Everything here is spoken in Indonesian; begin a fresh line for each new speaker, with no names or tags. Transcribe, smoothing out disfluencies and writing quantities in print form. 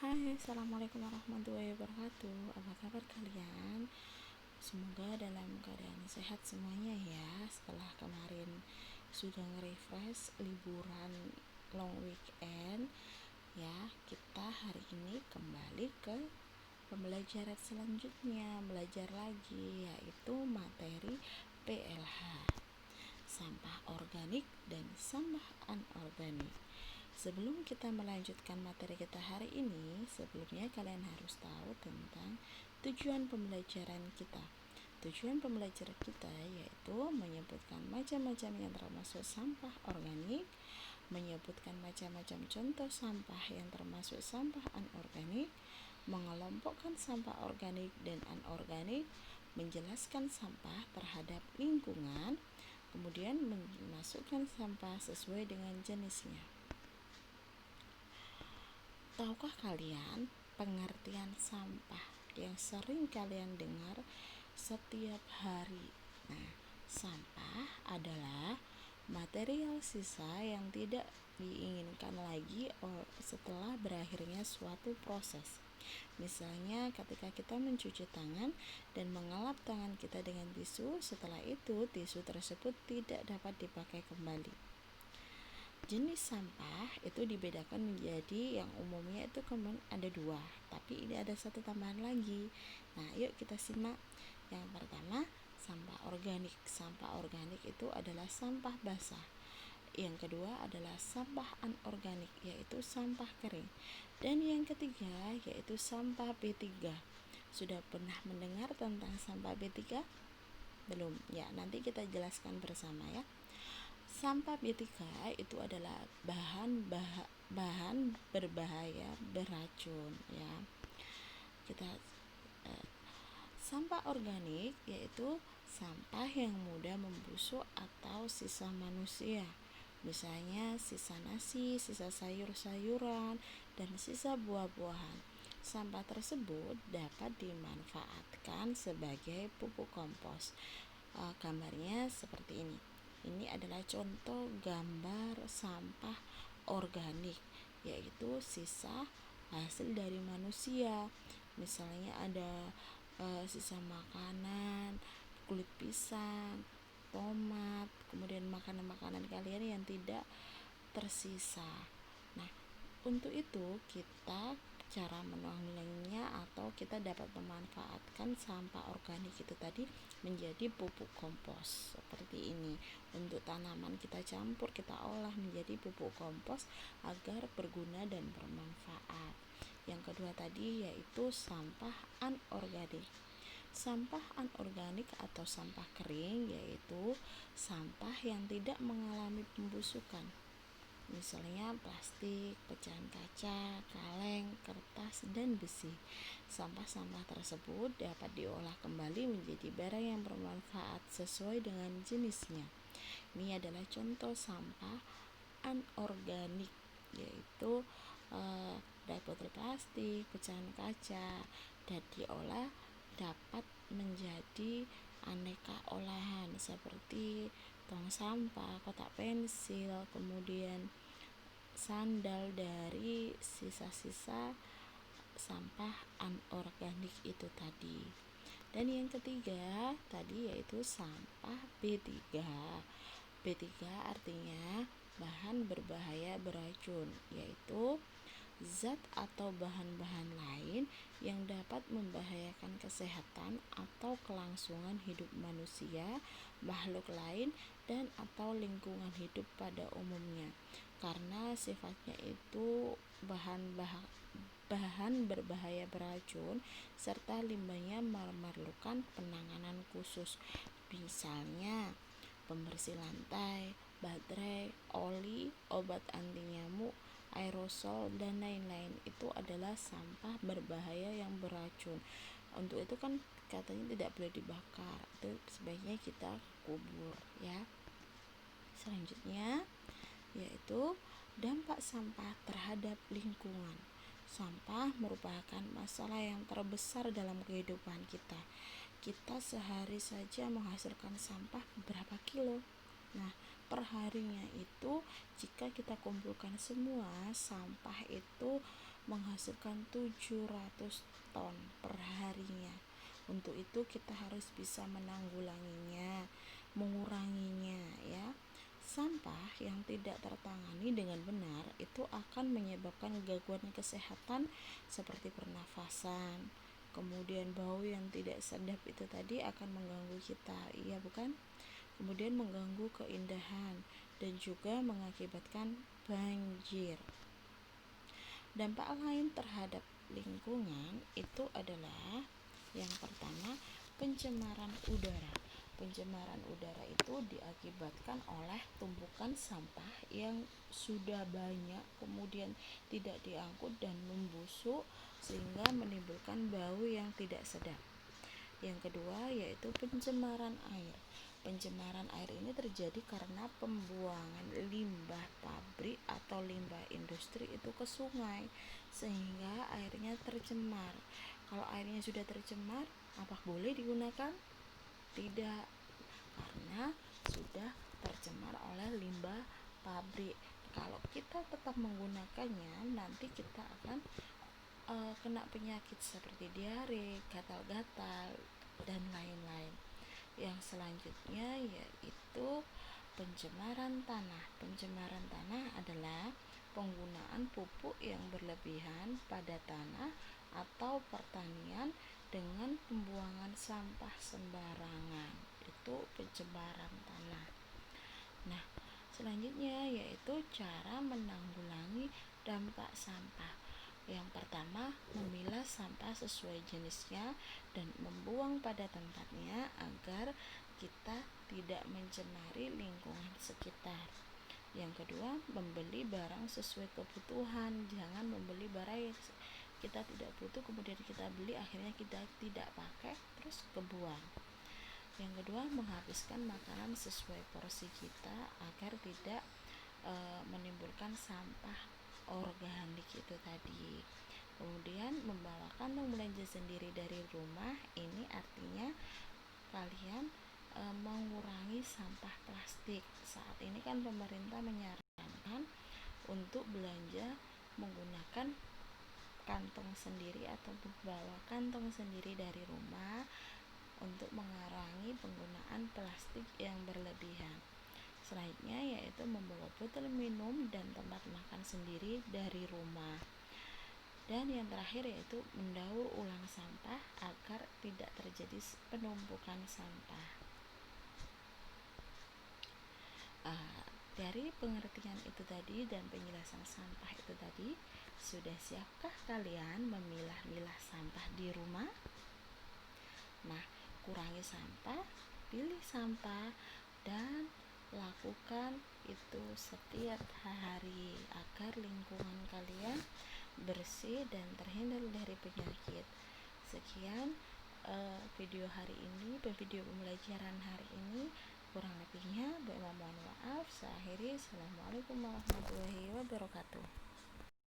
Hai, assalamualaikum warahmatullahi wabarakatuh. Apa kabar kalian? Semoga dalam keadaan sehat semuanya ya. Setelah kemarin sudah nge-refresh liburan long weekend, ya kita hari ini kembali ke pembelajaran selanjutnya, belajar lagi yaitu materi PLH, sampah organik dan sampah anorganik. Sebelum kita melanjutkan materi kita hari ini, sebelumnya kalian harus tahu tentang tujuan pembelajaran kita. Tujuan pembelajaran kita yaitu menyebutkan macam-macam yang termasuk sampah organik, menyebutkan macam-macam contoh sampah yang termasuk sampah anorganik, mengelompokkan sampah organik dan anorganik, menjelaskan sampah terhadap lingkungan, kemudian memasukkan sampah sesuai dengan jenisnya. Tahukah kalian pengertian sampah yang sering kalian dengar setiap hari? Nah, sampah adalah material sisa yang tidak diinginkan lagi setelah berakhirnya suatu proses. Misalnya ketika kita mencuci tangan dan mengelap tangan kita dengan tisu, setelah itu tisu tersebut tidak dapat dipakai kembali. Jenis sampah itu dibedakan menjadi yang umumnya itu ada dua, tapi ini ada satu tambahan lagi. Nah, yuk kita simak. Yang pertama, sampah organik. Sampah organik itu adalah sampah basah. Yang kedua adalah sampah anorganik, yaitu sampah kering. Dan yang ketiga yaitu sampah B3. Sudah pernah mendengar tentang sampah B3? Belum? Ya, nanti kita jelaskan bersama ya. Sampah B3 itu adalah bahan berbahaya beracun ya. Sampah organik yaitu sampah yang mudah membusuk atau sisa manusia. Misalnya sisa nasi, sisa sayur-sayuran, dan sisa buah-buahan. Sampah tersebut dapat dimanfaatkan sebagai pupuk kompos. Gambarnya seperti ini. Ini adalah contoh gambar sampah organik, yaitu sisa hasil dari manusia. Misalnya ada sisa makanan, kulit pisang, tomat, kemudian makanan-makanan kalian yang tidak tersisa. Nah, untuk itu kita cara menanggulanginya atau kita dapat memanfaatkan sampah organik itu tadi menjadi pupuk kompos seperti ini. Untuk tanaman kita campur, kita olah menjadi pupuk kompos agar berguna dan bermanfaat. Yang kedua tadi yaitu sampah anorganik. Sampah anorganik atau sampah kering yaitu sampah yang tidak mengalami pembusukan. Misalnya plastik, pecahan kaca, kaleng, kertas, dan besi. Sampah-sampah tersebut dapat diolah kembali menjadi barang yang bermanfaat sesuai dengan jenisnya. Ini adalah contoh sampah anorganik, yaitu dari botol plastik, pecahan kaca, dan diolah dapat menjadi aneka olahan seperti tong sampah, kotak pensil, kemudian sandal dari sisa-sisa sampah anorganik itu tadi. Dan yang ketiga tadi yaitu sampah B3. B3 artinya bahan berbahaya beracun, yaitu zat atau bahan-bahan lain yang dapat membahayakan kesehatan atau kelangsungan hidup manusia, makhluk lain, dan atau lingkungan hidup pada umumnya. Karena sifatnya itu bahan berbahaya beracun serta limbahnya memerlukan penanganan khusus. Misalnya pembersih lantai, baterai, oli, obat anti nyamuk, aerosol, dan lain-lain itu adalah sampah berbahaya yang beracun. Untuk itu kan katanya tidak boleh dibakar, itu sebaiknya kita kubur ya. Selanjutnya yaitu dampak sampah terhadap lingkungan. Sampah merupakan masalah yang terbesar dalam kehidupan kita. Kita sehari saja menghasilkan sampah berapa kilo. Nah, perharinya itu jika kita kumpulkan semua sampah itu menghasilkan 700 ton per harinya. Untuk itu kita harus bisa menanggulanginya, menguranginya ya. Sampah yang tidak tertangani dengan benar itu akan menyebabkan gangguan kesehatan seperti pernafasan. Kemudian bau yang tidak sedap itu tadi akan mengganggu kita, iya bukan? Kemudian mengganggu keindahan dan juga mengakibatkan banjir. Dampak lain terhadap lingkungan itu adalah yang pertama, pencemaran udara. Pencemaran udara itu diakibatkan oleh tumpukan sampah yang sudah banyak kemudian tidak diangkut dan membusuk sehingga menimbulkan bau yang tidak sedap. Yang kedua yaitu pencemaran air. Pencemaran air ini terjadi karena pembuangan limbah pabrik atau limbah industri itu ke sungai sehingga airnya tercemar. Kalau airnya sudah tercemar, apa boleh digunakan? Tidak, karena sudah tercemar oleh limbah pabrik. Kalau kita tetap menggunakannya, nanti kita akan kena penyakit seperti diare, gatal-gatal, dan lain-lain. Yang selanjutnya yaitu pencemaran tanah. Pencemaran tanah adalah penggunaan pupuk yang berlebihan pada tanah atau pertanian dengan pembuangan sampah sembarangan. Itu pencemaran tanah. Nah, selanjutnya yaitu cara menanggulangi dampak sampah. Yang pertama, memilah sampah sesuai jenisnya dan membuang pada tempatnya agar kita tidak mencemari lingkungan sekitar. Yang kedua, membeli barang sesuai kebutuhan. Jangan membeli barang yang kita tidak butuh kemudian kita beli akhirnya kita tidak pakai terus kebuang. Yang kedua, menghabiskan makanan sesuai porsi kita agar tidak menimbulkan sampah organik itu tadi. Kemudian membawa kantong belanja sendiri dari rumah, ini artinya kalian mengurangi sampah plastik. Saat ini kan pemerintah menyarankan untuk belanja menggunakan kantong sendiri atau membawa kantong sendiri dari rumah untuk mengurangi penggunaan plastik yang berlebihan. Selanjutnya yaitu membawa botol minum dan tempat makan sendiri dari rumah. Dan yang terakhir yaitu mendaur ulang sampah agar tidak terjadi penumpukan sampah. Dari pengertian itu tadi dan penjelasan sampah itu tadi, sudah siapkah kalian memilah-milah sampah di rumah? Nah, kurangi sampah, pilih sampah, dan lakukan itu setiap hari agar lingkungan kalian bersih dan terhindar dari penyakit. Sekian video hari ini, video pembelajaran hari ini. Kurang lebihnya mohon maaf. Saya akhiri. Assalamualaikum warahmatullahi wabarakatuh.